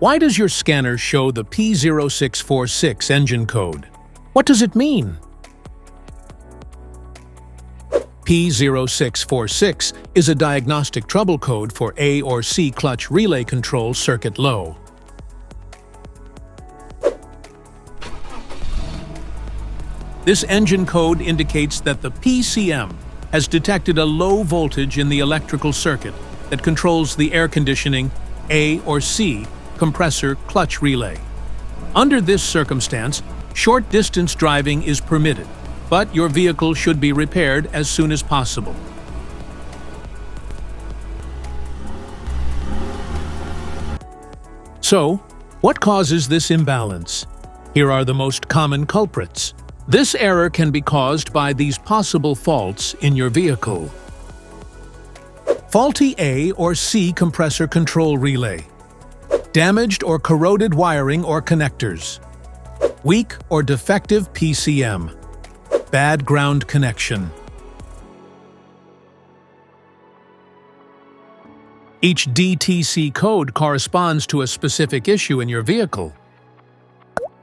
Why does your scanner show the P0646 engine code? What does it mean? P0646 is a diagnostic trouble code for A or C clutch relay control circuit low. This engine code indicates that the PCM has detected a low voltage in the electrical circuit that controls the air conditioning A or C compressor clutch relay. Under this circumstance, short-distance driving is permitted, but your vehicle should be repaired as soon as possible. So, what causes this imbalance? Here are the most common culprits. This error can be caused by these possible faults in your vehicle. Faulty A or C compressor control relay. Damaged or corroded wiring or connectors. Weak or defective PCM. Bad ground connection. Each DTC code corresponds to a specific issue in your vehicle.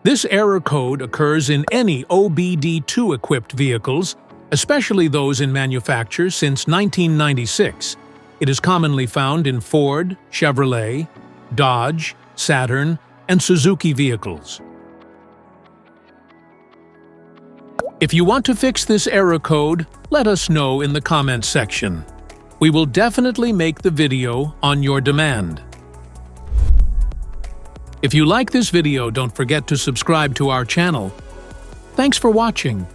This error code occurs in any OBD2 equipped vehicles, especially those in manufacture since 1996. It is commonly found in Ford, Chevrolet, Dodge, Saturn, and Suzuki vehicles. If you want to fix this error code, let us know in the comments section. We will definitely make the video on your demand. If you like this video, don't forget to subscribe to our channel. Thanks for watching.